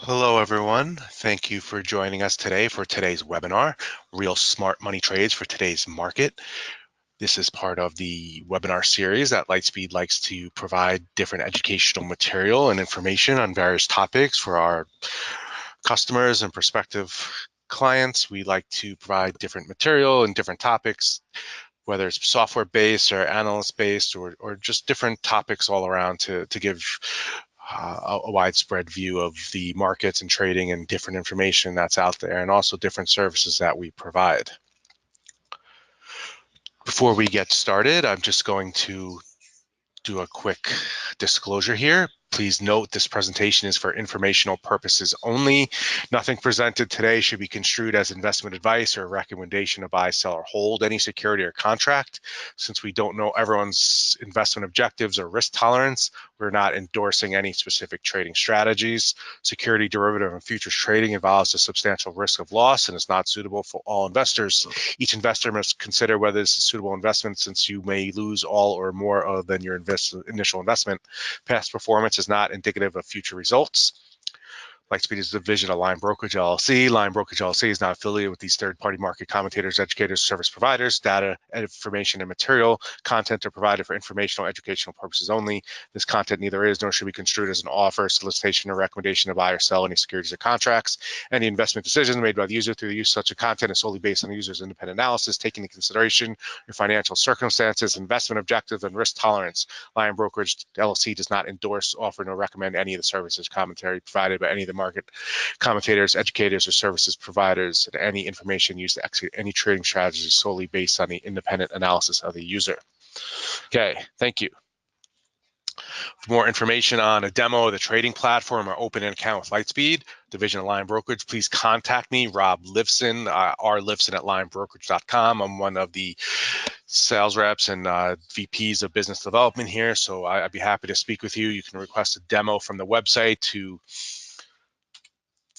Hello, everyone. Thank you for joining us today for today's webinar, Real Smart Money Trades for Today's Market. This is part of the webinar series that Lightspeed likes to provide different educational material and information on various topics for our customers and prospective clients. We like to provide different material and different topics, whether it's software-based or analyst-based or just different topics all around to give a widespread view of the markets and trading and different information that's out there, and also different services that we provide. Before we get started, I'm just going to do a quick disclosure here. Please note this presentation is for informational purposes only. Nothing presented today should be construed as investment advice or a recommendation to buy, sell, or hold any security or contract. Since we don't know everyone's investment objectives or risk tolerance, we're not endorsing any specific trading strategies. Security, derivative, and futures trading involves a substantial risk of loss and is not suitable for all investors. Each investor must consider whether this is a suitable investment, since you may lose all or more than your initial investment. Past performance is not indicative of future results. Lightspeed is a division of Line Brokerage LLC. Line Brokerage LLC is not affiliated with these third-party market commentators, educators, service providers. Data, information, and material content are provided for informational, educational purposes only. This content neither is nor should be construed as an offer, solicitation, or recommendation to buy or sell any securities or contracts. Any investment decisions made by the user through the use of such a content is solely based on the user's independent analysis, taking into consideration your financial circumstances, investment objectives, and risk tolerance. Line Brokerage LLC does not endorse, offer, nor recommend any of the services commentary provided by any of the market commentators, educators, or services providers, and any information used to execute any trading strategy is solely based on the independent analysis of the user. Okay, thank you. For more information on a demo of the trading platform or open an account with Lightspeed, division of Line Brokerage, please contact me, Rob Lifson, rlifson@linebrokerage.com. I'm one of the sales reps and VPs of business development here, so I'd be happy to speak with you. You can request a demo from the website to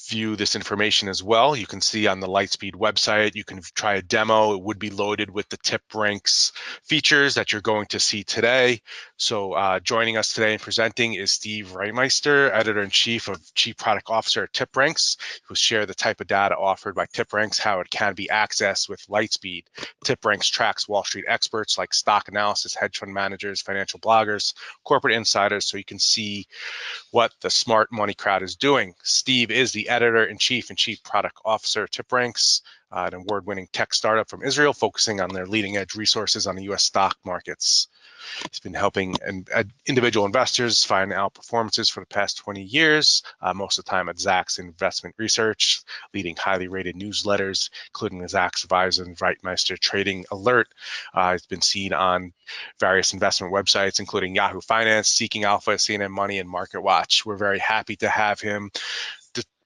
view this information as well. You can see on the Lightspeed website, you can try a demo. It would be loaded with the TipRanks features that you're going to see today. So joining us today and presenting is Steve Reitmeister, Editor-in-Chief of Chief Product Officer at TipRanks, who will share the type of data offered by TipRanks, how it can be accessed with Lightspeed. TipRanks tracks Wall Street experts like stock analysis, hedge fund managers, financial bloggers, corporate insiders, so you can see what the smart money crowd is doing. Steve is the Editor-in-Chief and Chief Product Officer at TipRanks, an award-winning tech startup from Israel, focusing on their leading-edge resources on the U.S. stock markets. He's been helping individual investors find outperformances for the past 20 years, most of the time at Zacks Investment Research, leading highly rated newsletters, including the Zacks Advisor and Reitmeister Trading Alert. He's been seen on various investment websites, including Yahoo Finance, Seeking Alpha, CNN Money, and MarketWatch. We're very happy to have him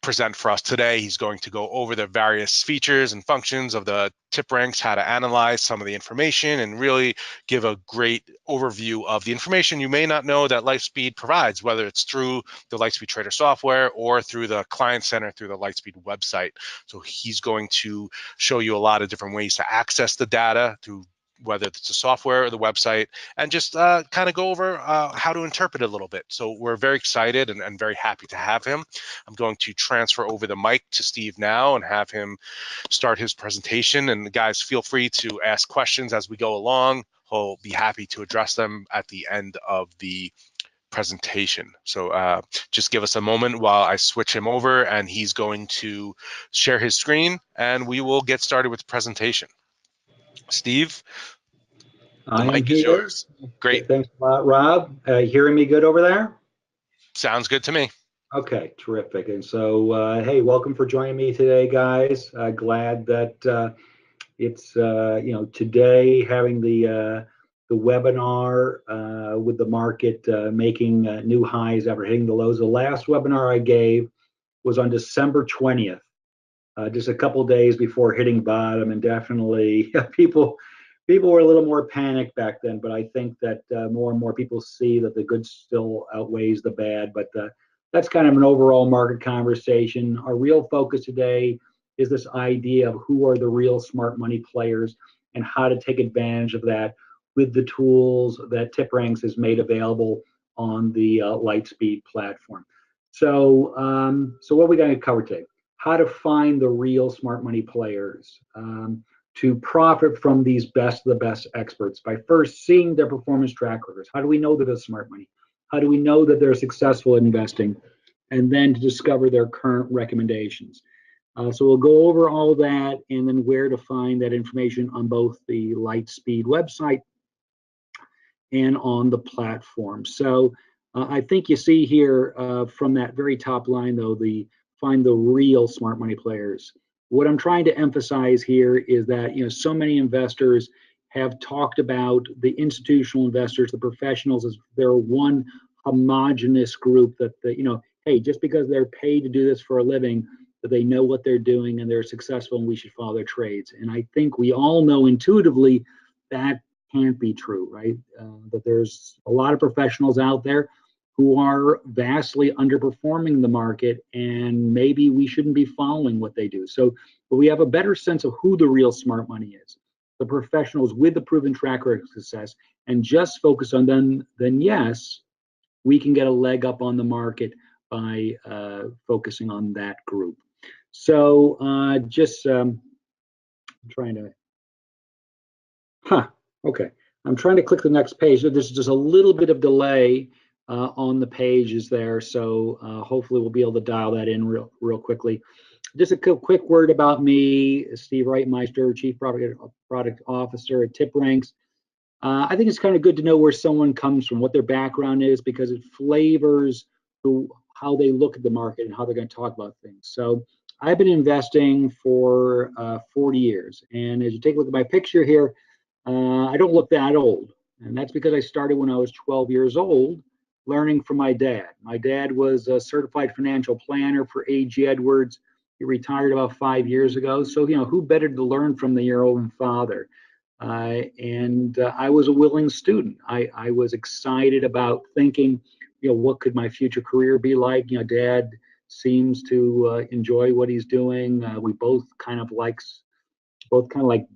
present for us today. He's going to go over the various features and functions of the TipRanks, how to analyze some of the information, and really give a great overview of the information you may not know that Lightspeed provides, whether it's through the Lightspeed Trader software or through the Client Center through the Lightspeed website. So he's going to show you a lot of different ways to access the data through whether it's the software or the website, and just kind of go over how to interpret it a little bit. So we're very excited and very happy to have him. I'm going to transfer over the mic to Steve now and have him start his presentation. And guys, feel free to ask questions as we go along. He'll be happy to address them at the end of the presentation. So just give us a moment while I switch him over, and he's going to share his screen, and we will get started with the presentation. Steve, the mic is yours. Great. Thanks a lot, Rob. Hearing me good over there? Sounds good to me. Okay, terrific. And so, hey, welcome for joining me today, guys. Glad that it's today having the webinar with the market making new highs after hitting the lows. The last webinar I gave was on December 20th, just a couple days before hitting bottom, and definitely people were a little more panicked back then, but I think that more and more people see that the good still outweighs the bad. But that's kind of an overall market conversation. Our real focus today is this idea of who are the real smart money players and how to take advantage of that with the tools that TipRanks has made available on the Lightspeed platform. So what are we going to cover today? How to find the real smart money players, to profit from these best of the best experts by first seeing their performance track records. How do we know that they're smart money? How do we know that they're successful in investing? And then to discover their current recommendations. So we'll go over all that and then where to find that information on both the Lightspeed website and on the platform. So I think you see here from that very top line, though, the find the real smart money players. What I'm trying to emphasize here is that so many investors have talked about the institutional investors, the professionals, as they're one homogenous group that hey, just because they're paid to do this for a living, that they know what they're doing and they're successful and we should follow their trades. And I think we all know intuitively that can't be true, right? That there's a lot of professionals out there who are vastly underperforming the market, and maybe we shouldn't be following what they do. So but we have a better sense of who the real smart money is, the professionals with the proven track record of success, and just focus on them, then yes, we can get a leg up on the market by focusing on that group. So just trying to, okay. I'm trying to click the next page. There's just a little bit of delay on the pages there, so hopefully we'll be able to dial that in real quickly. Just a quick word about me, Steve Reitmeister, Chief Product Officer at TipRanks. I think it's kind of good to know where someone comes from, what their background is, because it flavors how they look at the market and how they're going to talk about things. So I've been investing for 40 years, and as you take a look at my picture here, I don't look that old, and that's because I started when I was 12 years old, learning from my dad. My dad was a certified financial planner for A.G. Edwards. He retired about 5 years ago, so who better to learn from than your own father? And I was a willing student. I was excited about thinking, what could my future career be like? Dad seems to enjoy what he's doing. We both kind of like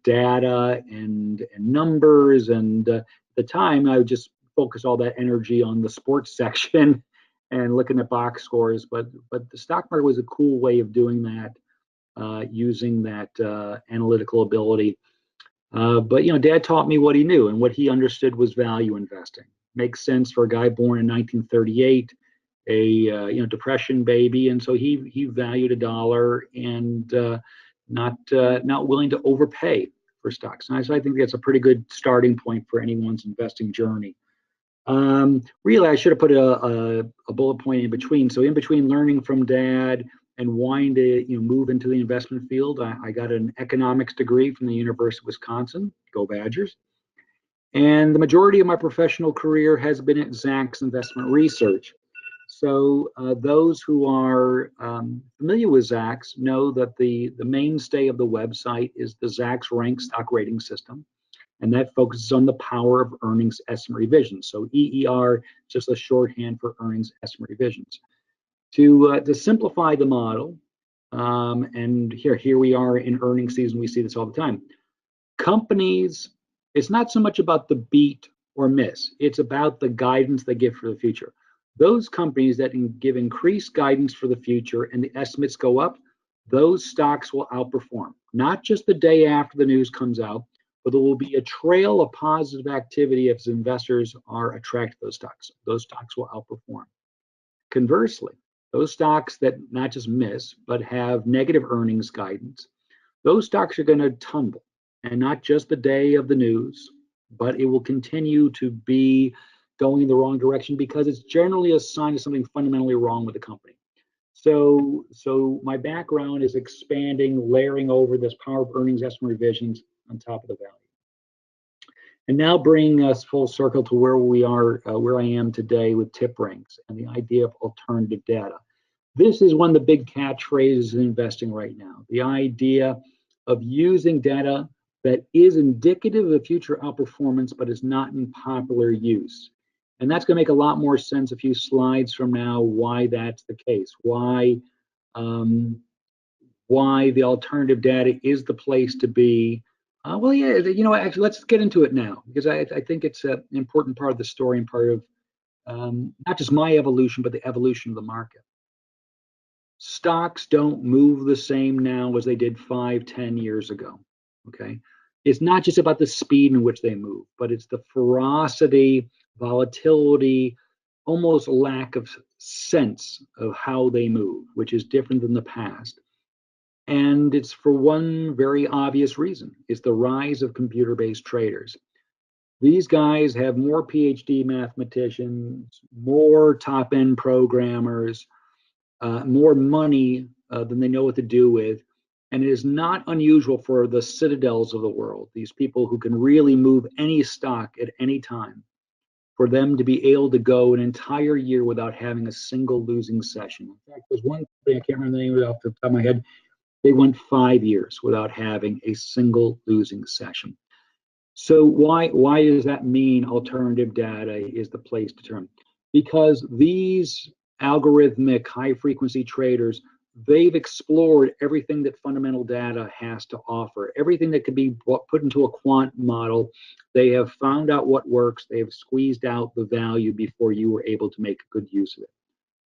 data and numbers, and at the time I would just focus all that energy on the sports section and looking at box scores, but the stock market was a cool way of doing that, using that analytical ability. But Dad taught me what he knew, and what he understood was value investing. Makes sense for a guy born in 1938, a Depression baby, and so he valued a dollar and not willing to overpay for stocks. And so I think that's a pretty good starting point for anyone's investing journey. Really, I should have put a bullet point in between. So in between learning from Dad and wanting to move into the investment field, I got an economics degree from the University of Wisconsin. Go Badgers! And the majority of my professional career has been at Zacks Investment Research. So those who are familiar with Zacks know that the mainstay of the website is the Zacks Rank Stock Rating System, and that focuses on the power of earnings estimate revisions. So EER, just a shorthand for earnings estimate revisions. To simplify the model, and here we are in earnings season, we see this all the time. Companies, it's not so much about the beat or miss, it's about the guidance they give for the future. Those companies that can give increased guidance for the future and the estimates go up, those stocks will outperform. Not just the day after the news comes out, but there will be a trail of positive activity if investors are attracted to those stocks. Those stocks will outperform. Conversely, those stocks that not just miss, but have negative earnings guidance, those stocks are going to tumble. And not just the day of the news, but it will continue to be going in the wrong direction because it's generally a sign of something fundamentally wrong with the company. So my background is expanding, layering over this power of earnings estimate revisions on top of the value. And now bringing us full circle to where we are, where I am today with TipRanks and the idea of alternative data. This is one of the big catchphrases in investing right now. The idea of using data that is indicative of future outperformance, but is not in popular use. And that's going to make a lot more sense a few slides from now why that's the case, why the alternative data is the place to be. Well, yeah, actually, let's get into it now, because I think it's an important part of the story and part of not just my evolution, but the evolution of the market. Stocks don't move the same now as they did 5, 10 years ago. Okay. It's not just about the speed in which they move, but it's the ferocity, volatility, almost lack of sense of how they move, which is different than the past. And it's for one very obvious reason. It's the rise of computer-based traders. These guys have more PhD mathematicians, more top-end programmers, more money than they know what to do with. And it is not unusual for the citadels of the world, these people who can really move any stock at any time, for them to be able to go an entire year without having a single losing session. In fact, there's one thing, I can't remember the name of it off the top of my head, they went 5 years without having a single losing session. So why does that mean alternative data is the place to turn? Because these algorithmic high frequency traders, they've explored everything that fundamental data has to offer, everything that could be put into a quant model. They have found out what works. They have squeezed out the value before you were able to make good use of it.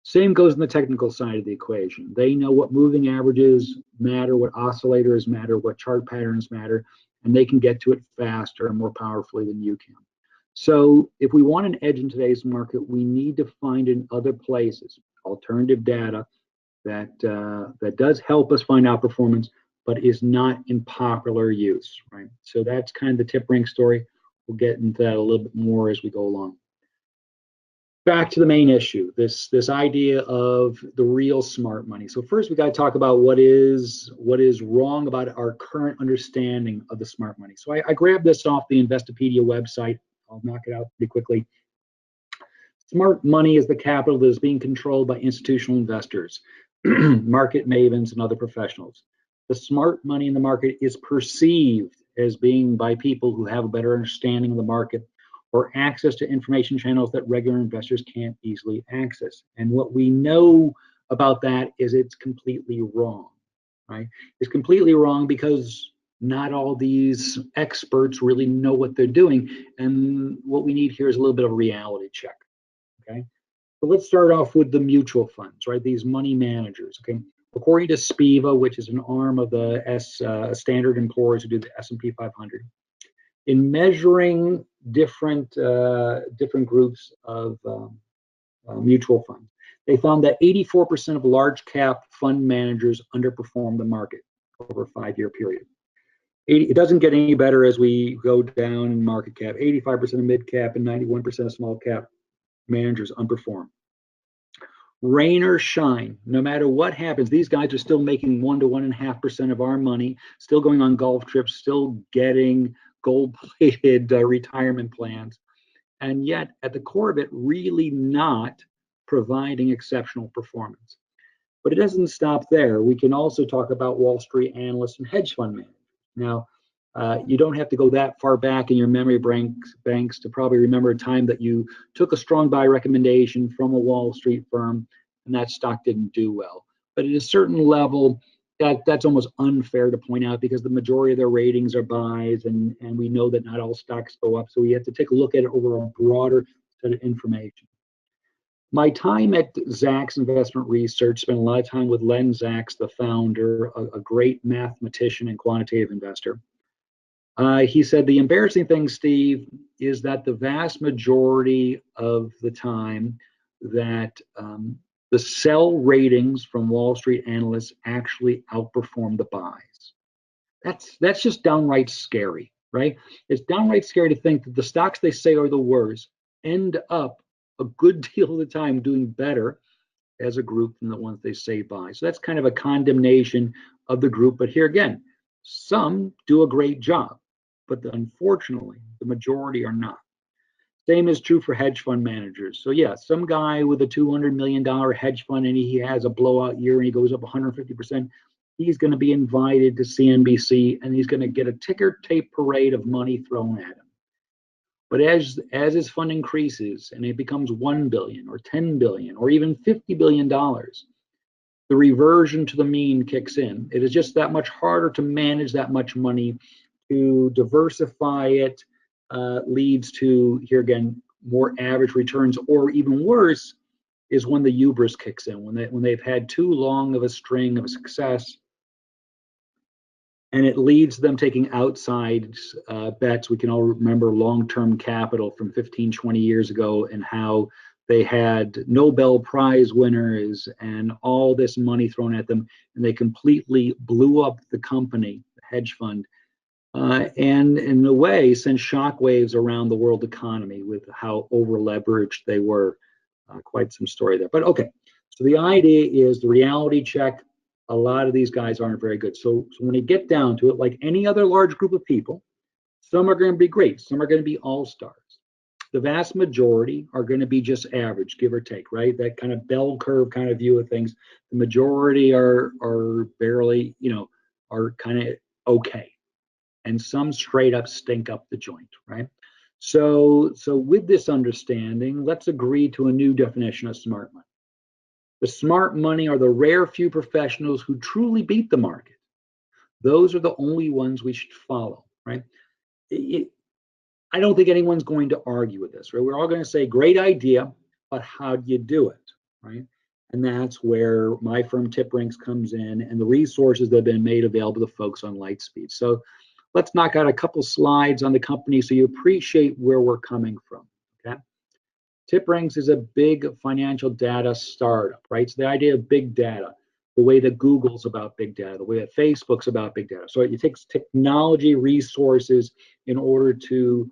Same goes in the technical side of the equation. They know what moving averages matter, what oscillators matter, what chart patterns matter, and they can get to it faster and more powerfully than you can. So if we want an edge in today's market, we need to find in other places alternative data that does help us find out performance, but is not in popular use, right? So that's kind of the TipRanks story. We'll get into that a little bit more as we go along. Back to the main issue, this idea of the real smart money. So first we got to talk about what is wrong about our current understanding of the smart money. So I grabbed this off the Investopedia website. I'll knock it out pretty quickly. Smart money is the capital that is being controlled by institutional investors, market mavens, and other professionals. The smart money in the market is perceived as being by people who have a better understanding of the market or access to information channels that regular investors can't easily access. And what we know about that is it's completely wrong, right? It's completely wrong because not all these experts really know what they're doing. And what we need here is a little bit of a reality check, okay? So let's start off with the mutual funds, right? These money managers, okay? According to SPIVA, which is an arm of the Standard & Poor's who do the S&P 500, in measuring different groups of mutual funds, they found that 84% of large cap fund managers underperform the market over a 5-year period. It doesn't get any better as we go down in market cap. 85% of mid cap and 91% of small cap managers underperform. Rain or shine, no matter what happens, these guys are still making 1 to 1.5% of our money, still going on golf trips, still getting gold-plated retirement plans, and yet at the core of it, really not providing exceptional performance. But it doesn't stop there. We can also talk about Wall Street analysts and hedge fund managers. Now, you don't have to go that far back in your memory banks to probably remember a time that you took a strong buy recommendation from a Wall Street firm and that stock didn't do well. But at a certain level, that's almost unfair to point out because the majority of their ratings are buys, and we know that not all stocks go up. So we have to take a look at it over a broader set of information. My time at Zacks Investment Research spent a lot of time with Len Zacks, the founder, a great mathematician and quantitative investor. He said, the embarrassing thing, Steve, is that the vast majority of the time that the sell ratings from Wall Street analysts actually outperform the buys. That's just downright scary, right? It's downright scary to think that the stocks they say are the worst end up a good deal of the time doing better as a group than the ones they say buy. So that's kind of a condemnation of the group. But here again, some do a great job, but unfortunately, the majority are not. Same is true for hedge fund managers. So yeah, some guy with a $200 million hedge fund and he has a blowout year and he goes up 150%, he's going to be invited to CNBC and he's going to get a ticker tape parade of money thrown at him. But as his fund increases and it becomes 1 billion or 10 billion or even $50 billion, the reversion to the mean kicks in. It is just that much harder to manage that much money. To diversify it leads to, here again, more average returns, or even worse, is when the hubris kicks in, when they've had too long of a string of success, and it leads them taking outside bets. We can all remember long-term capital from 15, 20 years ago, and how they had Nobel Prize winners and all this money thrown at them, and they completely blew up the company, the hedge fund, and in a way sent shockwaves around the world economy with how over leveraged they were. Quite some story there. But okay, so the idea is the reality check. A lot of these guys aren't very good. So when you get down to it, like any other large group of people, some are going to be great, some are going to be all-stars. The vast majority are going to be just average, give or take, right? That kind of bell curve kind of view of things. The majority are barely, are kind of okay. And some straight up stink up the joint, right? So with this understanding, let's agree to a new definition of smart money. The smart money are the rare few professionals who truly beat the market. Those are the only ones we should follow, right? I don't think anyone's going to argue with this, right? We're all going to say, great idea, but how do you do it, right? And that's where my firm TipRanks comes in, and the resources that have been made available to folks on Lightspeed. So let's knock out a couple slides on the company so you appreciate where we're coming from, okay? TipRanks is a big financial data startup, right? So the idea of big data, the way that Google's about big data, the way that Facebook's about big data. So it takes technology resources in order to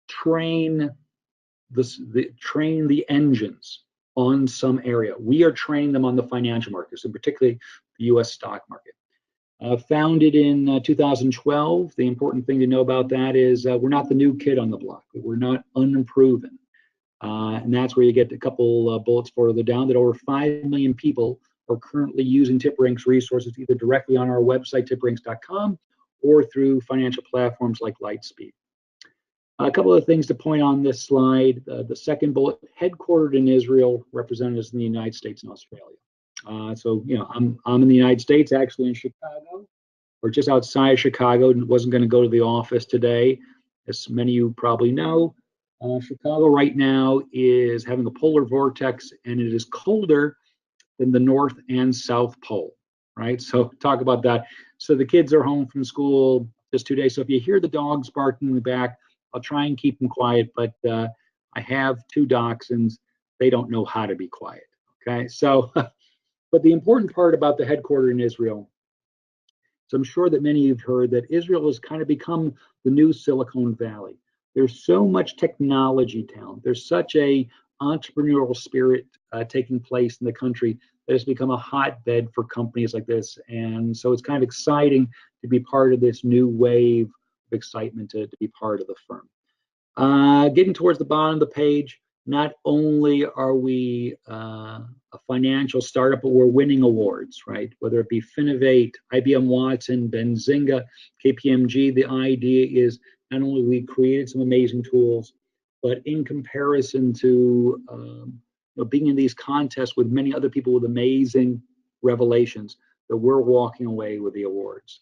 train the engines on some area. We are training them on the financial markets, and particularly the U.S. stock market. Founded in 2012. The important thing to know about that is we're not the new kid on the block. We're not unproven. And that's where you get a couple bullets further down, that over 5 million people are currently using TipRanks resources, either directly on our website, tipranks.com, or through financial platforms like Lightspeed. A couple of things to point on this slide. The second bullet, headquartered in Israel, representatives in the United States and Australia. So, I'm in the United States, actually in Chicago, or just outside Chicago. Wasn't going to go to the office today. As many of you probably know, Chicago right now is having a polar vortex, and it is colder than the North and South Pole, right? So talk about that. So the kids are home from school just 2 days. So if you hear the dogs barking in the back, I'll try and keep them quiet, but I have 2 dachshunds. They don't know how to be quiet, okay? So, but the important part about the headquarters in Israel, so I'm sure that many of you have heard that Israel has kind of become the new Silicon Valley. There's so much technology talent. There's such a entrepreneurial spirit taking place in the country that has become a hotbed for companies like this. And so it's kind of exciting to be part of this new wave of excitement to be part of the firm. Getting towards the bottom of the page, not only are we a financial startup, but we're winning awards, right? Whether it be Finovate, IBM Watson, Benzinga, KPMG, the idea is not only we created some amazing tools, but in comparison to being in these contests with many other people with amazing revelations, that we're walking away with the awards.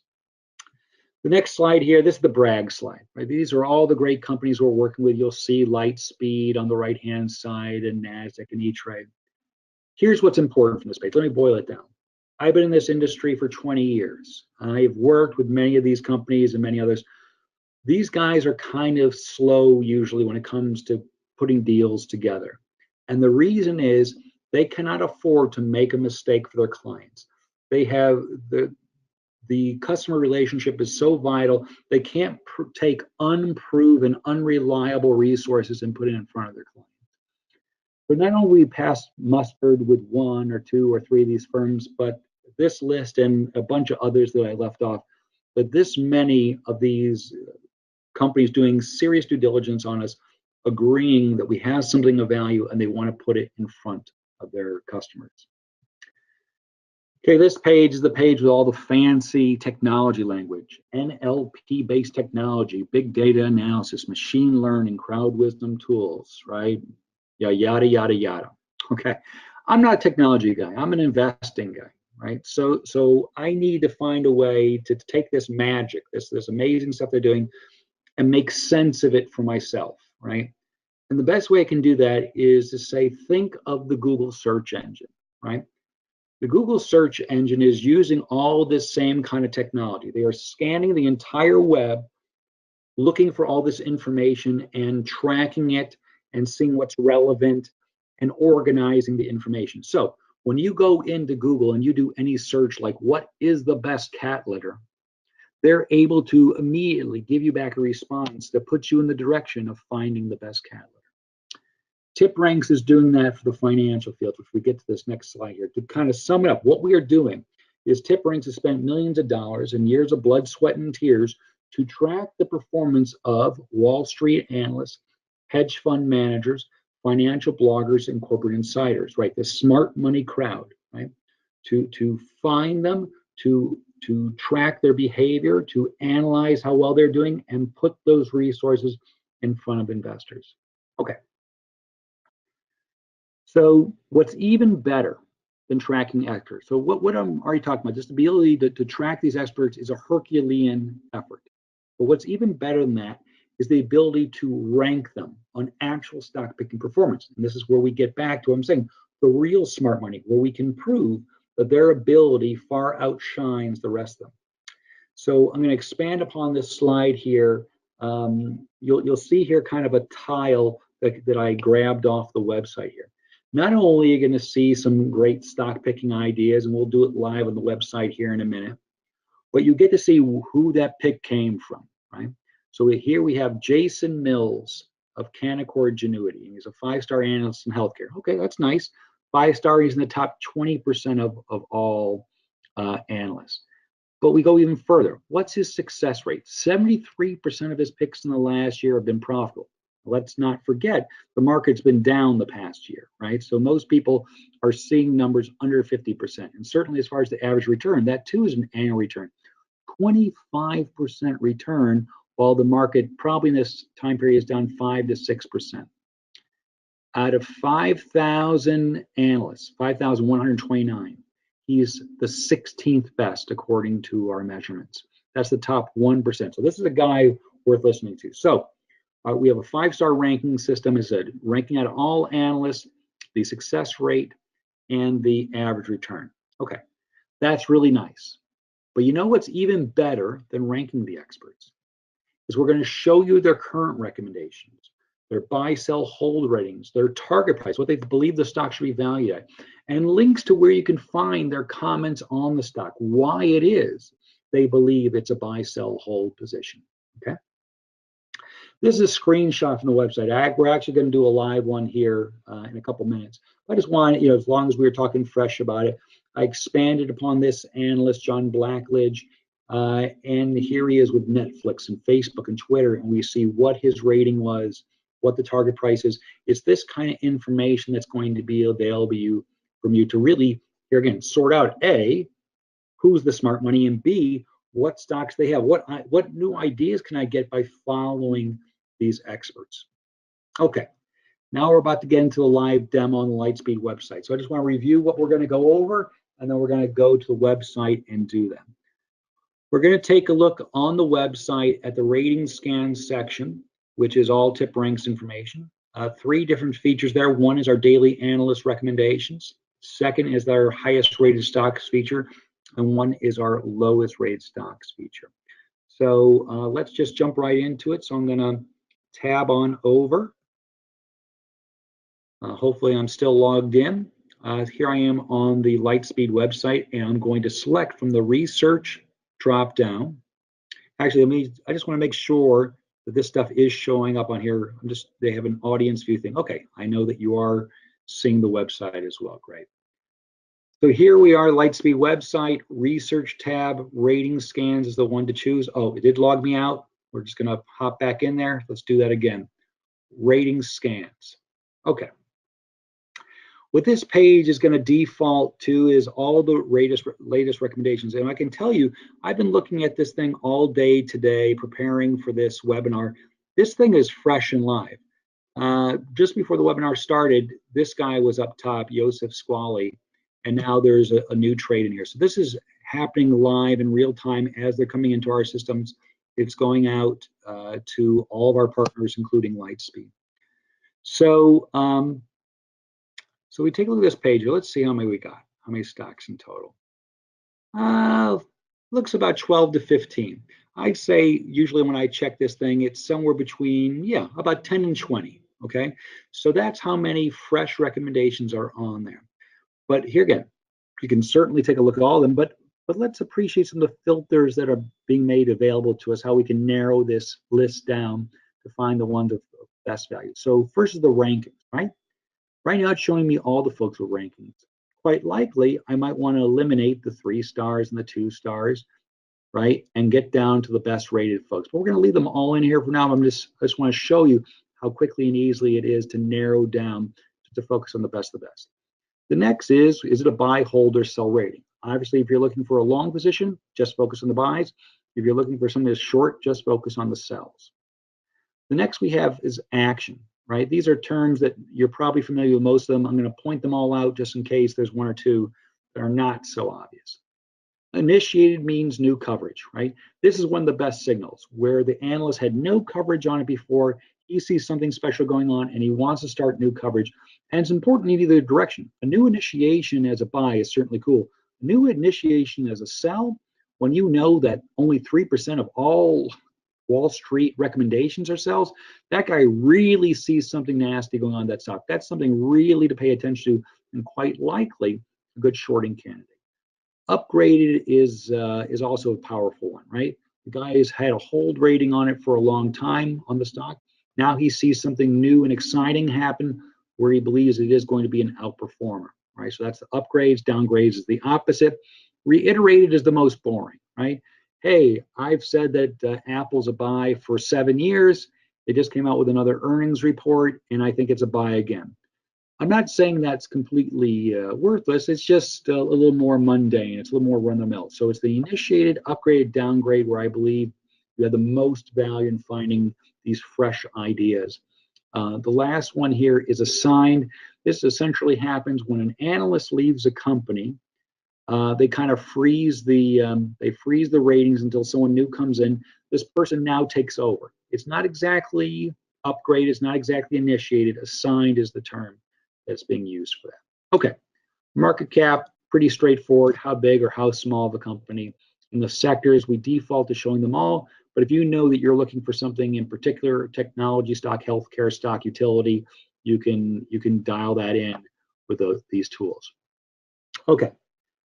The next slide here, this is the brag slide, right? These are all the great companies we're working with. You'll see Lightspeed on the right-hand side, and NASDAQ and E-Trade. Here's what's important from this page. Let me boil it down. I've been in this industry for 20 years. I've worked with many of these companies and many others. These guys are kind of slow usually when it comes to putting deals together. And the reason is they cannot afford to make a mistake for their clients. They have the customer relationship is so vital, they can't take unproven, unreliable resources and put it in front of their clients. But not only we passed mustard with 1 or 2 or 3 of these firms, but this list and a bunch of others that I left off, but this many of these companies doing serious due diligence on us, agreeing that we have something of value and they want to put it in front of their customers. Okay, this page is the page with all the fancy technology language, NLP-based technology, big data analysis, machine learning, crowd wisdom tools, right? Yeah, yada, yada, yada. Okay, I'm not a technology guy. I'm an investing guy, right? So I need to find a way to take this magic, this amazing stuff they're doing, and make sense of it for myself, right? And the best way I can do that is to say, think of the Google search engine, right? The Google search engine is using all this same kind of technology. They are scanning the entire web, looking for all this information and tracking it and seeing what's relevant and organizing the information. So when you go into Google and you do any search like what is the best cat litter, they're able to immediately give you back a response that puts you in the direction of finding the best cat litter. TipRanks is doing that for the financial field, which we get to this next slide here. To kind of sum it up, what we are doing is TipRanks has spent millions of dollars and years of blood, sweat, and tears to track the performance of Wall Street analysts, hedge fund managers, financial bloggers, and corporate insiders, right? The smart money crowd, right? To find them, to track their behavior, to analyze how well they're doing, and put those resources in front of investors. Okay. So what's even better than tracking experts? So what I'm already talking about, just the ability to track these experts is a Herculean effort. But what's even better than that is the ability to rank them on actual stock picking performance. And this is where we get back to what I'm saying, the real smart money, where we can prove that their ability far outshines the rest of them. So I'm going to expand upon this slide here. You'll see here kind of a tile that I grabbed off the website here. Not only are you going to see some great stock picking ideas, and we'll do it live on the website here in a minute, but you get to see who that pick came from, right? So here we have Jason Mills of Canaccord Genuity, and he's a 5-star analyst in healthcare. Okay, that's nice. 5-star, he's in the top 20% of all analysts. But we go even further. What's his success rate? 73% of his picks in the last year have been profitable. Let's not forget the market's been down the past year, right? So most people are seeing numbers under 50%. And certainly as far as the average return, that too is an annual return. 25% return, while the market probably in this time period is down 5 to 6%. Out of 5,000 analysts, 5,129, he's the 16th best according to our measurements. That's the top 1%. So this is a guy worth listening to. So we have a 5-star ranking system. It's a ranking out of all analysts, the success rate, and the average return. Okay, that's really nice. But you know what's even better than ranking the experts? Is we're going to show you their current recommendations, their buy, sell, hold ratings, their target price, what they believe the stock should be valued at, and links to where you can find their comments on the stock, why it is they believe it's a buy, sell, hold position. Okay. This is a screenshot from the website. We're actually going to do a live one here in a couple minutes. I just want, as long as we were talking fresh about it, I expanded upon this analyst, John Blackledge, and here he is with Netflix and Facebook and Twitter, and we see what his rating was, what the target price is. It's this kind of information that's going to be available from you to really, here again, sort out A, who's the smart money, and B, what stocks they have. What new ideas can I get by following these experts? Okay, now we're about to get into the live demo on the Lightspeed website. So I just want to review what we're going to go over, and then we're going to go to the website and do them. We're going to take a look on the website at the rating scan section, which is all TipRanks information. 3 different features there. One is our daily analyst recommendations. Second is our highest rated stocks feature, and one is our lowest rated stocks feature. So let's just jump right into it. So I'm going to tab on over. Hopefully I'm still logged in. Here I am on the Lightspeed website, and I'm going to select from the research drop down. Actually, I just want to make sure that this stuff is showing up on here. They have an audience view thing. Okay, I know that you are seeing the website as well. Great. So here we are, Lightspeed website, research tab, rating scans is the one to choose. Oh, it did log me out. We're just going to hop back in there. Let's do that again. Rating scans. Okay. What this page is going to default to is all the latest recommendations. And I can tell you, I've been looking at this thing all day today, preparing for this webinar. This thing is fresh and live. Just before the webinar started, this guy was up top, Joseph Squally, and now there's a new trade in here. So this is happening live in real time as they're coming into our systems. It's going out to all of our partners, including Lightspeed. So, so we take a look at this page. Let's see how many we got. How many stocks in total? Looks about 12 to 15. I'd say usually when I check this thing, it's somewhere between, yeah, about 10 and 20. Okay, so that's how many fresh recommendations are on there. But here again, you can certainly take a look at all of them, but let's appreciate some of the filters that are being made available to us, how we can narrow this list down to find the ones of best value. So first is the rankings, right? Right now it's showing me all the folks with rankings. Quite likely, I might want to eliminate the 3 stars and the 2 stars, right? And get down to the best rated folks. But we're going to leave them all in here for now. I just want to show you how quickly and easily it is to narrow down to focus on the best of the best. The next is it a buy, hold, or sell rating? Obviously, if you're looking for a long position, just focus on the buys. If you're looking for something that's short, just focus on the sells. The next we have is action, right? These are terms that you're probably familiar with most of them. I'm going to point them all out just in case there's one or two that are not so obvious. Initiated means new coverage, right? This is one of the best signals where the analyst had no coverage on it before. He sees something special going on and he wants to start new coverage. And it's important in either direction. A new initiation as a buy is certainly cool. A new initiation as a sell, when you know that only 3% of all Wall Street recommendations are sells, that guy really sees something nasty going on in that stock. That's something really to pay attention to, and quite likely a good shorting candidate. Upgraded is also a powerful one, right? The guy has had a hold rating on it for a long time on the stock. Now he sees something new and exciting happen where he believes it is going to be an outperformer, right? So that's the upgrades. Downgrades is the opposite. Reiterated is the most boring, right? Hey, I've said that Apple's a buy for 7 years. They just came out with another earnings report, and I think it's a buy again. I'm not saying that's completely worthless. It's just a little more mundane. It's a little more run-of-the-mill. So it's the initiated, upgraded, downgrade where I believe you have the most value in finding these fresh ideas. The last one here is assigned. This essentially happens when an analyst leaves a company. They kind of freeze the ratings until someone new comes in. This person now takes over. It's not exactly upgrade. It's not exactly initiated. Assigned is the term that's being used for that. Okay, market cap, pretty straightforward, how big or how small the company. In the sectors, we default to showing them all, but if you know that you're looking for something in particular, technology stock, healthcare stock, utility, you can dial that in with these tools. Okay,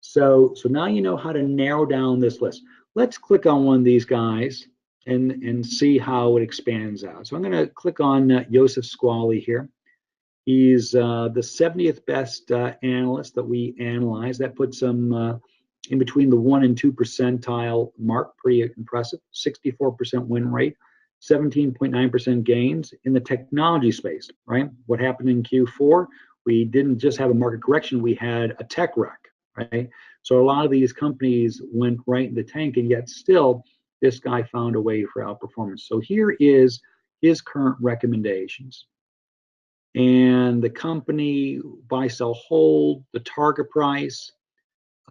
so now you know how to narrow down this list. Let's click on one of these guys and see how it expands out. So I'm going to click on Joseph Squally here. He's the 70th best analyst that we analyze. That puts him in between the 1 and 2 percentile mark. Pretty impressive. 64% win rate, 17.9% gains in the technology space, right? What happened in Q4? We didn't just have a market correction, we had a tech wreck, right? So a lot of these companies went right in the tank, and yet still this guy found a way for outperformance. So here is his current recommendations. And the company, buy, sell, hold, the target price,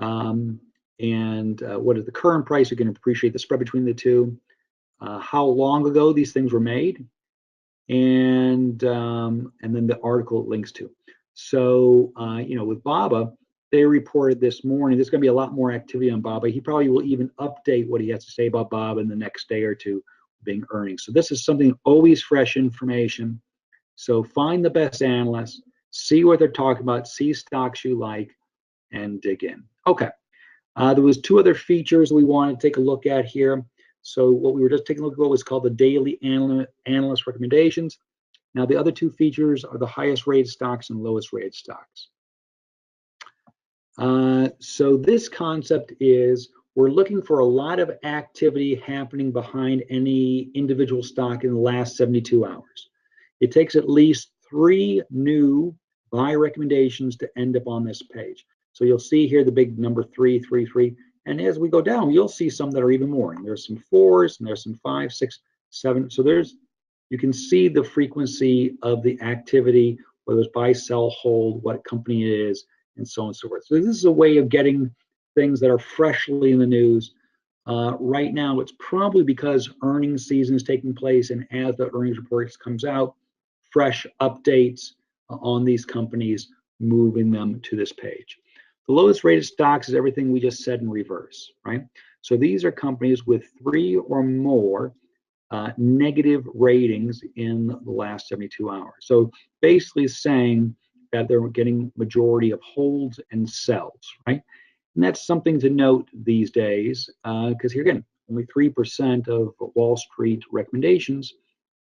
and what is the current price. You can appreciate the spread between the two, how long ago these things were made, and then the article it links to. So with BABA, they reported this morning there's going to be a lot more activity on BABA. He probably will even update what he has to say about BABA in the next day or two, being earnings. So this is something always fresh information. So find the best analysts, see what they're talking about, see stocks you like, and dig in. Okay, there was 2 other features we wanted to take a look at here. So what we were just taking a look at was called the daily analyst recommendations. Now the other 2 features are the highest rated stocks and lowest rated stocks. So this concept is we're looking for a lot of activity happening behind any individual stock in the last 72 hours. It takes at least 3 new buy recommendations to end up on this page. So you'll see here the big number 3, 3, 3. And as we go down, you'll see some that are even more. And there's some 4s, and there's some 5, 6, 7. So you can see the frequency of the activity, whether it's buy, sell, hold, what company it is, and so on and so forth. So this is a way of getting things that are freshly in the news. Right now, it's probably because earnings season is taking place, and as the earnings reports comes out, fresh updates on these companies, moving them to this page. The lowest rated stocks is everything we just said in reverse, right? So these are companies with 3 or more negative ratings in the last 72 hours. So basically saying that they're getting majority of holds and sells, right? And that's something to note these days, because here again, only 3% of Wall Street recommendations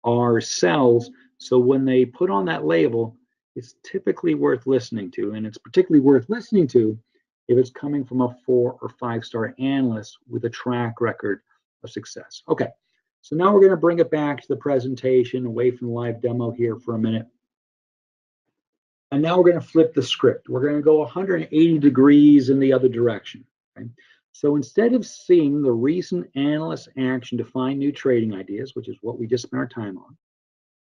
are sells. So when they put on that label, it's typically worth listening to, and it's particularly worth listening to if it's coming from a 4 or 5-star analyst with a track record of success. Okay, so now we're going to bring it back to the presentation, away from the live demo here for a minute. And now we're going to flip the script. We're going to go 180 degrees in the other direction. Okay? So instead of seeing the recent analyst action to find new trading ideas, which is what we just spent our time on,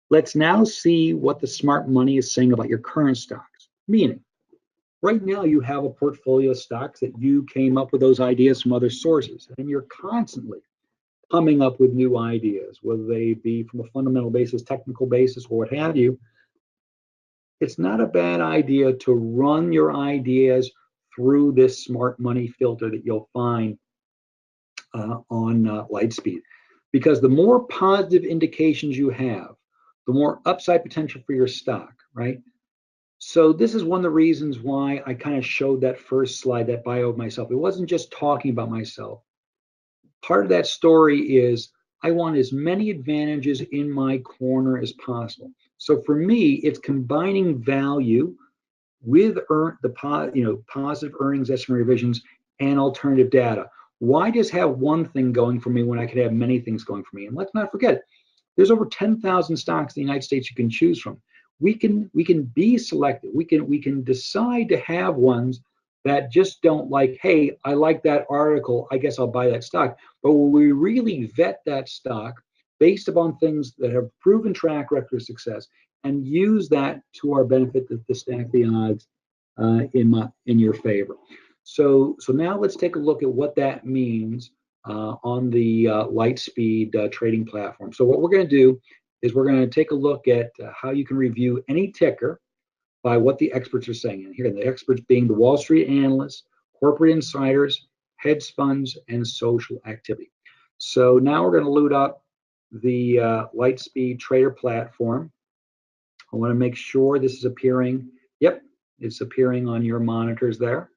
let's now see what the smart money is saying about your current stocks. Meaning, right now you have a portfolio of stocks that you came up with those ideas from other sources, and you're constantly coming up with new ideas, whether they be from a fundamental basis, technical basis, or what have you. It's not a bad idea to run your ideas through this smart money filter that you'll find on Lightspeed. Because the more positive indications you have, the more upside potential for your stock, right? So this is one of the reasons why I kind of showed that first slide, that bio of myself. It wasn't just talking about myself. Part of that story is I want as many advantages in my corner as possible. So for me, it's combining value with positive earnings estimate revisions and alternative data. Why just have one thing going for me when I could have many things going for me? And let's not forget, there's over 10,000 stocks in the United States you can choose from. We can be selective. We can decide to have ones that just don't like, hey, I like that article, I guess I'll buy that stock. But when we really vet that stock based upon things that have proven track record of success and use that to our benefit to stack the odds in your favor. So now let's take a look at what that means on the Lightspeed trading platform. So what we're going to do is we're going to take a look at how you can review any ticker by what the experts are saying. And here, the experts being the Wall Street analysts, corporate insiders, hedge funds, and social activity. So now we're going to load up the Lightspeed trader platform. I want to make sure this is appearing. Yep, it's appearing on your monitors there.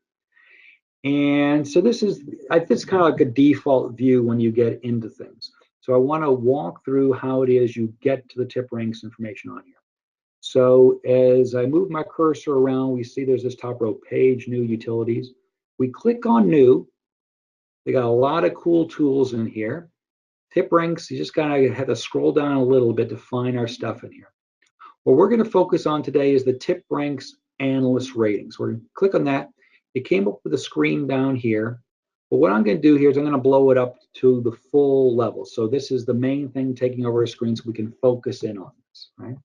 And so this is kind of like a default view when you get into things. So I want to walk through how it is you get to the TipRanks information on here. So as I move my cursor around, we see there's this top row, page, new, utilities. We click on new. They got a lot of cool tools in here. TipRanks, you just kind of have to scroll down a little bit to find our stuff in here. What we're going to focus on today is the TipRanks analyst ratings. We're going to click on that. It came up with a screen down here. But what I'm going to do here is I'm going to blow it up to the full level. So this is the main thing taking over a screen so we can focus in on this, right?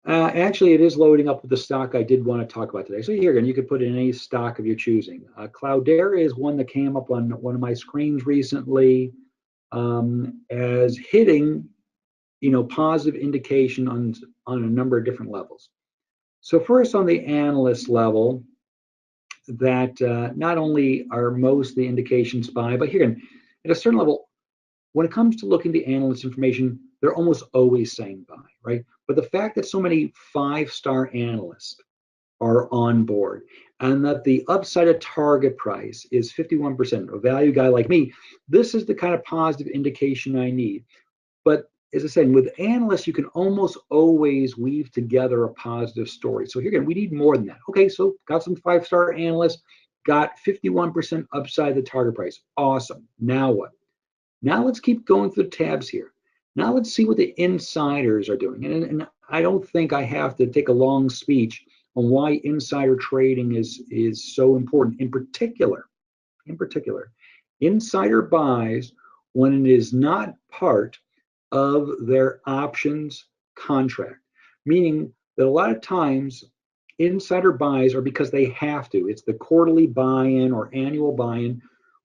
Actually, it is loading up with the stock I did want to talk about today. So here again, you could put in any stock of your choosing. Cloudera is one that came up on one of my screens recently as hitting, positive indication on a number of different levels. So first on the analyst level, that not only are most of the indications buy, but here again, at a certain level, when it comes to looking at the analyst information, they're almost always saying buy, right? But the fact that so many 5-star analysts are on board and that the upside of target price is 51%, a value guy like me, this is the kind of positive indication I need. But as I said, with analysts, you can almost always weave together a positive story. So here again, we need more than that. Okay, so got some 5-star analysts, got 51% upside the target price. Awesome. Now what? Now let's keep going through the tabs here. Now let's see what the insiders are doing. And I don't think I have to take a long speech on why insider trading is so important. In particular, insider buys when it is not part of their options contract, meaning that a lot of times insider buys are because they have to. It's the quarterly buy-in or annual buy-in.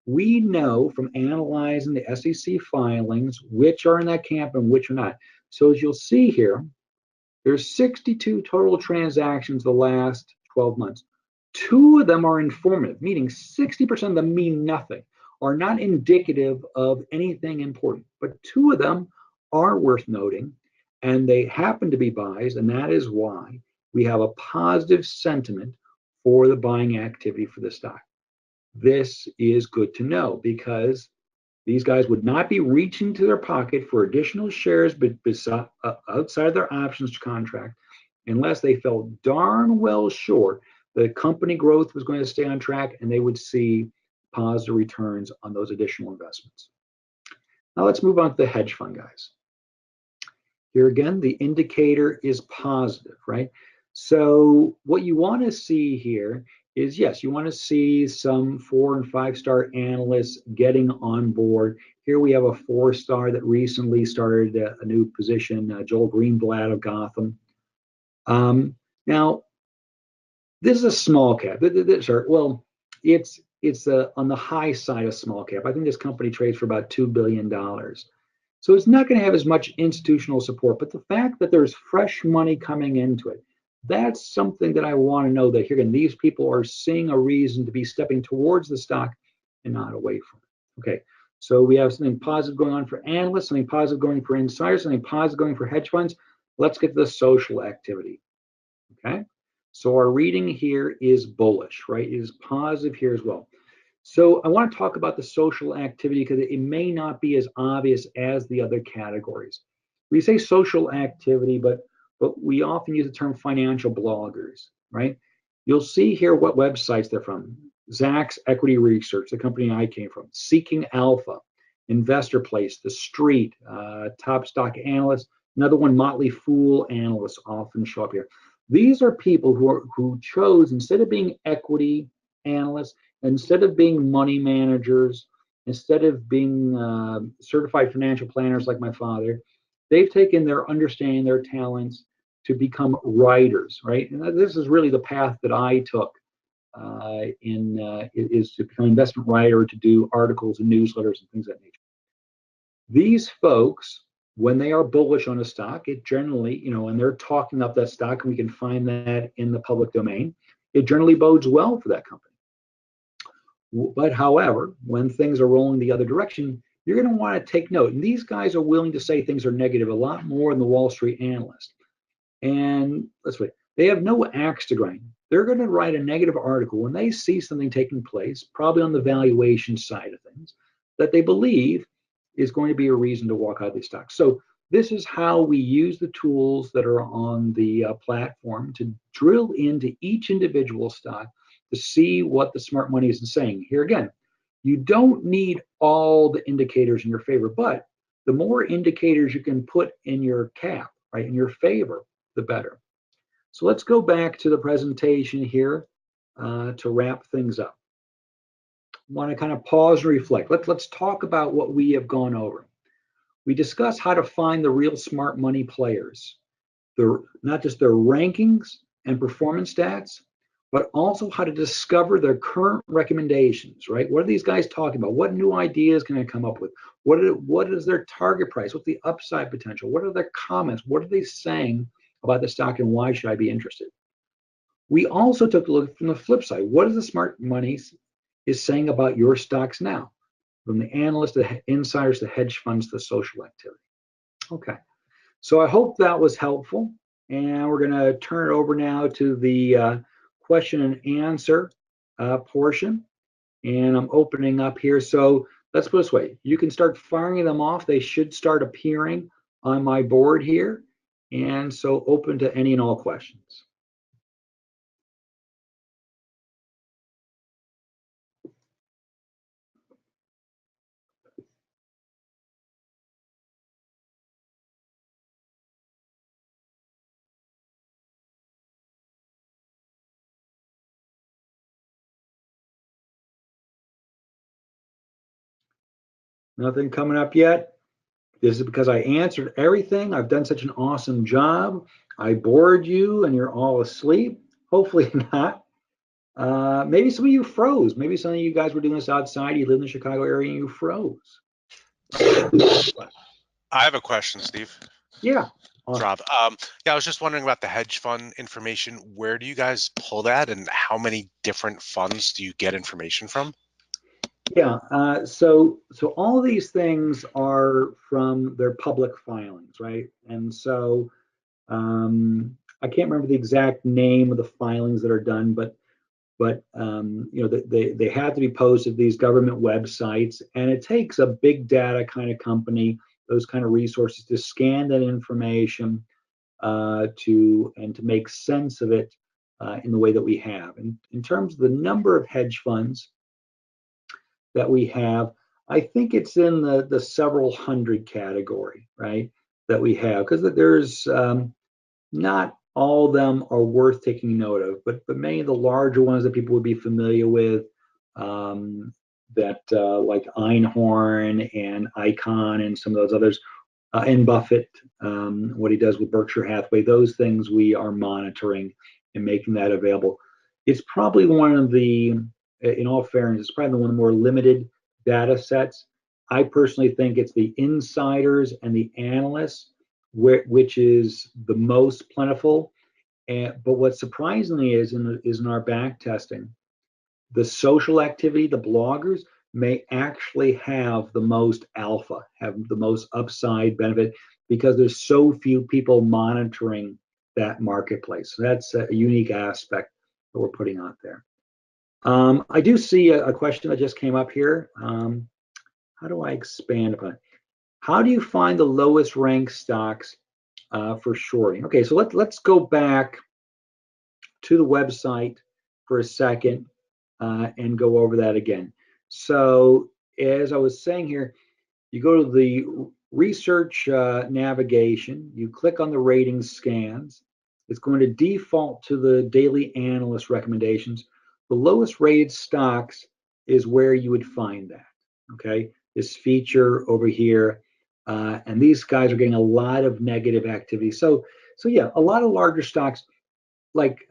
We know from analyzing the SEC filings which are in that camp and which are not. So as you'll see here, there's 62 total transactions the last 12 months. 2 of them are informative, meaning 60% of them mean nothing, are not indicative of anything important. But 2 of them are worth noting, and they happen to be buys, and that is why we have a positive sentiment for the buying activity for the stock. This is good to know because these guys would not be reaching to their pocket for additional shares outside their options contract unless they felt darn well sure that company growth was going to stay on track and they would see positive returns on those additional investments. Now let's move on to the hedge fund guys. Here again, the indicator is positive, right? So what you want to see here is, yes, you want to see some 4- and 5-star analysts getting on board. Here we have a 4-star that recently started a new position, Joel Greenblatt of Gotham. Now, this is a small cap. Well, it's on the high side of small cap. I think this company trades for about $2 billion. So it's not going to have as much institutional support, but the fact that there's fresh money coming into it, that's something that I want to know that here again, these people are seeing a reason to be stepping towards the stock and not away from it. Okay, so we have something positive going on for analysts, something positive going for insiders, something positive going for hedge funds. Let's get to the social activity. Okay, so our reading here is bullish, right? It is positive here as well. So I want to talk about the social activity because it may not be as obvious as the other categories. We say social activity, but we often use the term financial bloggers, right? You'll see here what websites they're from. Zacks Equity Research, the company I came from, Seeking Alpha, Investor Place, The Street, Top Stock Analyst, another one, Motley Fool Analysts often show up here. These are people who chose, instead of being equity analysts, instead of being money managers, instead of being certified financial planners like my father, they've taken their understanding, their talents to become writers, right? And this is really the path that I took is to become an investment writer, to do articles and newsletters and things of that nature. These folks, when they are bullish on a stock, it generally, and they're talking up that stock, and we can find that in the public domain, it generally bodes well for that company. But however, when things are rolling the other direction, you're going to want to take note. And these guys are willing to say things are negative a lot more than the Wall Street analyst. And let's wait, they have no axe to grind. They're going to write a negative article when they see something taking place, probably on the valuation side of things, that they believe is going to be a reason to walk out of the stock. So this is how we use the tools that are on the platform to drill into each individual stock to see what the smart money is saying. Here again, you don't need all the indicators in your favor, but the more indicators you can put in your cap, right, in your favor, the better. So let's go back to the presentation here to wrap things up. I want to kind of pause and reflect. Let's talk about what we have gone over. We discussed how to find the real smart money players, not just their rankings and performance stats, but also how to discover their current recommendations, right? What are these guys talking about? What new ideas can I come up with? What is their target price? What's the upside potential? What are their comments? What are they saying about the stock and why should I be interested? We also took a look from the flip side. What is the smart money is saying about your stocks now? From the analysts, the insiders, the hedge funds, the social activity. Okay, so I hope that was helpful. And we're going to turn it over now to the question and answer portion. And I'm opening up here. So let's put it this way. You can start firing them off. They should start appearing on my board here. And so open to any and all questions. Nothing coming up yet? This is because I answered everything. I've done such an awesome job. I bored you and you're all asleep. Hopefully not. Maybe some of you froze. Maybe some of you guys were doing this outside. You live in the Chicago area and you froze. I have a question, Steve. Yeah, awesome. Rob. Yeah, I was just wondering about the hedge fund information. Where do you guys pull that, and how many different funds do you get information from? Yeah, so all these things are from their public filings, right? And so I can't remember the exact name of the filings that are done, but you know they have to be posted to these government websites, and it takes a big data kind of company, those kind of resources to scan that information to make sense of it in the way that we have. And in terms of the number of hedge funds that we have, I think it's in the several hundred category, right? That we have, because there's not all of them are worth taking note of, but many of the larger ones that people would be familiar with, that like Einhorn and Icon and some of those others, and Buffett, what he does with Berkshire Hathaway, those things we are monitoring and making that available. It's probably one of the, in all fairness, it's probably one of the more limited data sets. I personally think it's the insiders and the analysts, which is the most plentiful. But what surprisingly is in our back testing, the social activity, the bloggers may actually have the most alpha, have the most upside benefit because there's so few people monitoring that marketplace. So that's a unique aspect that we're putting out there. I do see a question that just came up here. How do I expand upon it? How do you find the lowest ranked stocks for shorting? Okay, so let's go back to the website for a second and go over that again. So as I was saying here, you go to the research navigation, you click on the rating scans. It's going to default to the daily analyst recommendations. The lowest rated stocks is where you would find that. Okay, this feature over here, and these guys are getting a lot of negative activity. So yeah, a lot of larger stocks like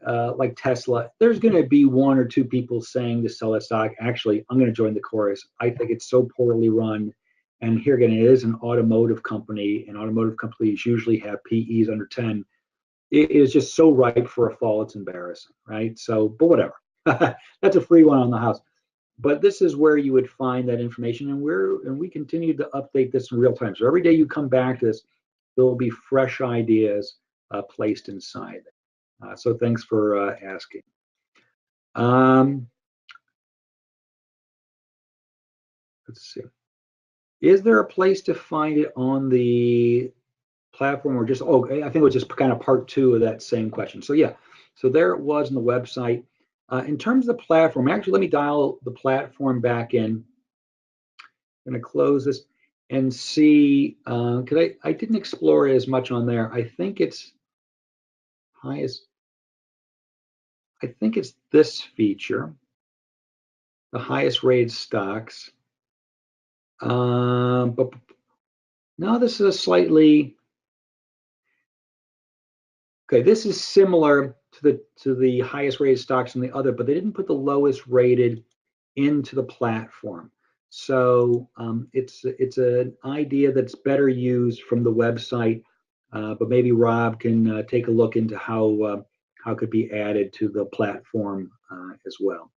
Tesla, there's going to be one or two people saying to sell that stock. Actually, I'm going to join the chorus. I think it's so poorly run. And here again, it is an automotive company, and automotive companies usually have PEs under 10. It is just so ripe for a fall, it's embarrassing, right? So, but whatever. That's a free one on the house. But this is where you would find that information, and we continue to update this in real time. So every day you come back to this, there will be fresh ideas placed inside. So thanks for asking. Um, let's see. Is there a place to find it on the platform or just, oh, I think it was just kind of part two of that same question. So yeah, so there it was on the website. In terms of the platform, actually, let me dial the platform back in. I'm going to close this and see, because I didn't explore it as much on there. I think it's highest, I think it's this feature, the highest rated stocks. But no, this is a slightly, okay, this is similar to the highest rated stocks in the other, but they didn't put the lowest rated into the platform. So it's an idea that's better used from the website, but maybe Rob can take a look into how it could be added to the platform as well.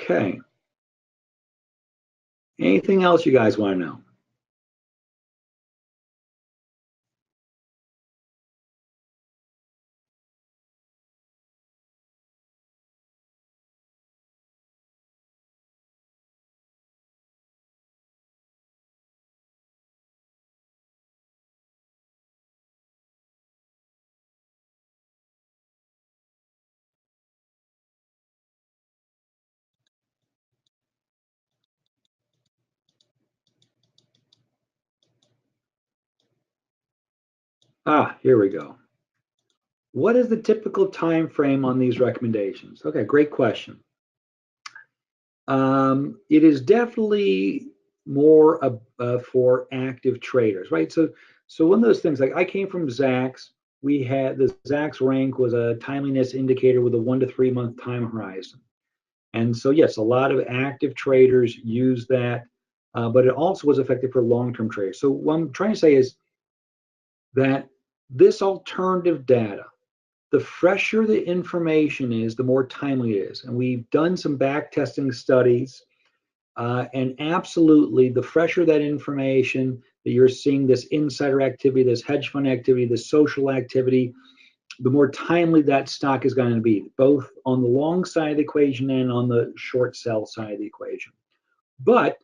Okay. Anything else you guys want to know? Here we go. What is the typical time frame on these recommendations? Okay, great question. It is definitely more for active traders, right? So one of those things, like I came from Zacks, we had the Zacks rank was a timeliness indicator with a 1 to 3 month time horizon. And so yes, a lot of active traders use that. but it also was effective for long-term traders. So what I'm trying to say is that this alternative data, the fresher the information is, the more timely it is. And we've done some back testing studies, and absolutely, the fresher that information that you're seeing, this insider activity, this hedge fund activity, this social activity, the more timely that stock is going to be, both on the long side of the equation and on the short sell side of the equation. But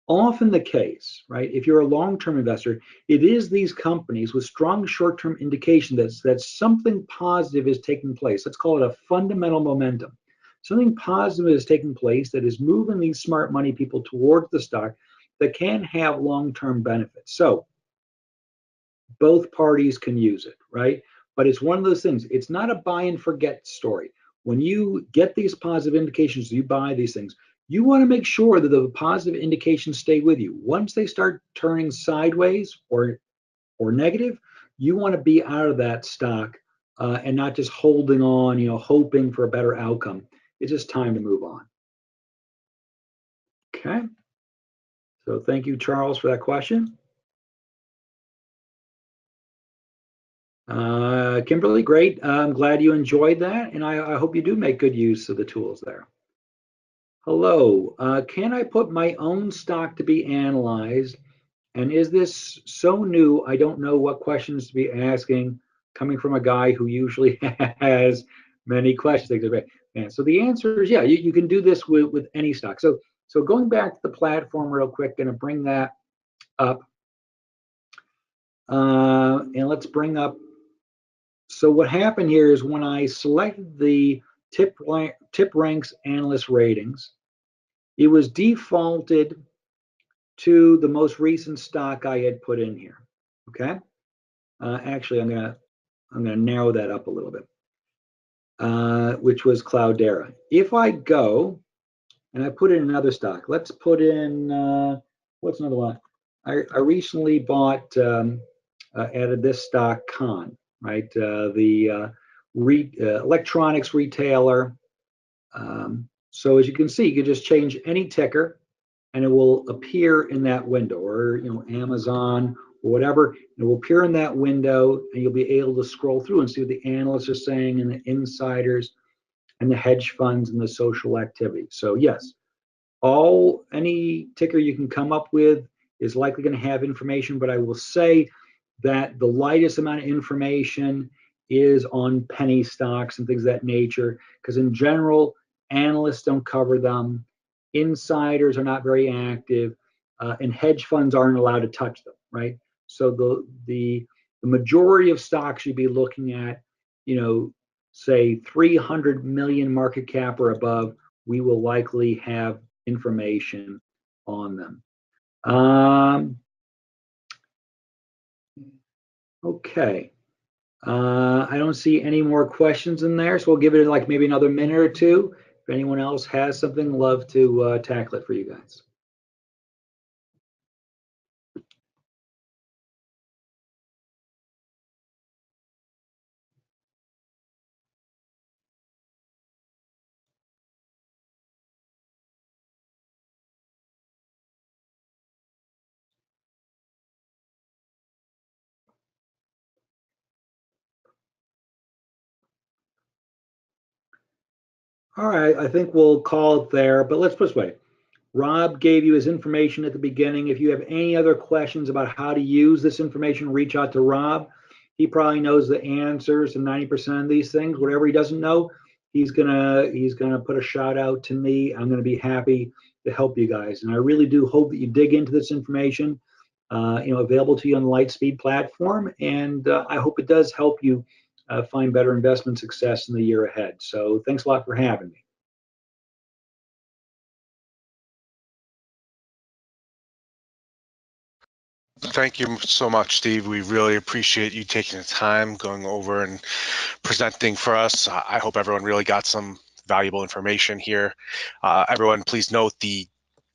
often the case, right? If you're a long-term investor, it is these companies with strong short-term indication that something positive is taking place. Let's call it a fundamental momentum. Something positive is taking place that is moving these smart money people towards the stock that can have long-term benefits. So both parties can use it, right? But it's one of those things. It's not a buy and forget story. When you get these positive indications, you buy these things. You want to make sure that the positive indications stay with you. Once they start turning sideways or negative, you want to be out of that stock and not just holding on, hoping for a better outcome. It's just time to move on. Okay. So thank you, Charles, for that question. Kimberly, great. I'm glad you enjoyed that, and I hope you do make good use of the tools there. Hello, can I put my own stock to be analyzed? And is this so new, I don't know what questions to be asking, coming from a guy who usually has many questions. And so the answer is, yeah, you can do this with any stock. So going back to the platform real quick, gonna bring that up. And let's bring up, so what happened here is when I selected the TipRanks analyst ratings, it was defaulted to the most recent stock I had put in here. Okay. Actually, I'm gonna narrow that up a little bit, which was Cloudera. If I go and I put in another stock, let's put in what's another one? I recently bought added this stock, Con, right? The electronics retailer. So as you can see, you can just change any ticker and it will appear in that window, or Amazon or whatever. It will appear in that window and you'll be able to scroll through and see what the analysts are saying and the insiders and the hedge funds and the social activity. So yes, any ticker you can come up with is likely going to have information, but I will say that the lightest amount of information is on penny stocks and things of that nature, because in general, analysts don't cover them, insiders are not very active, and hedge funds aren't allowed to touch them, right? So the majority of stocks you'd be looking at, say 300 million market cap or above, we will likely have information on them. Okay. I don't see any more questions in there, so we'll give it like maybe another minute or two. If anyone else has something, love to tackle it for you guys. All right, I think we'll call it there, but let's put it this way. Rob gave you his information at the beginning. If you have any other questions about how to use this information, reach out to Rob. He probably knows the answers to 90% of these things. Whatever he doesn't know, he's gonna put a shout out to me. I'm gonna be happy to help you guys. And I really do hope that you dig into this information, available to you on the Lightspeed platform. And I hope it does help you find better investment success in the year ahead. So thanks a lot for having me. Thank you so much, Steve. We really appreciate you taking the time, going over and presenting for us. I hope everyone really got some valuable information here. Everyone, please note the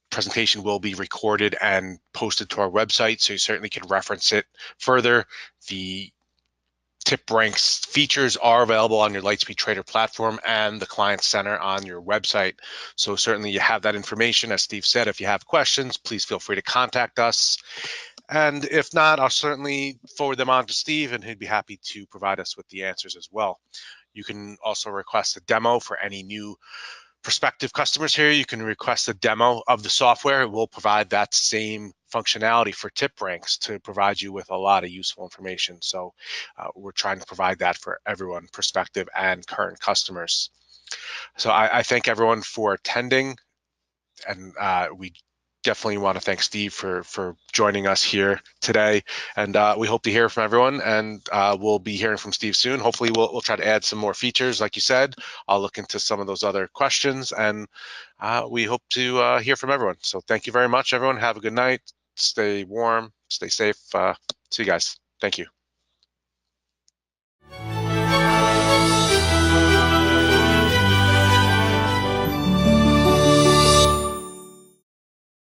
presentation will be recorded and posted to our website, so you certainly can reference it further. The TipRanks features are available on your Lightspeed Trader platform and the Client Center on your website. So certainly you have that information. As Steve said, if you have questions, please feel free to contact us. And if not, I'll certainly forward them on to Steve, and he'd be happy to provide us with the answers as well. You can also request a demo for any new prospective customers here. You can request a demo of the software. It will provide that same functionality for TipRanks to provide you with a lot of useful information. So we're trying to provide that for everyone, prospective and current customers. So I thank everyone for attending, and we definitely want to thank Steve for joining us here today. And we hope to hear from everyone, and we'll be hearing from Steve soon. Hopefully we'll try to add some more features. Like you said, I'll look into some of those other questions, and we hope to hear from everyone. So thank you very much, everyone. Have a good night. Stay warm, stay safe. See you guys. Thank you.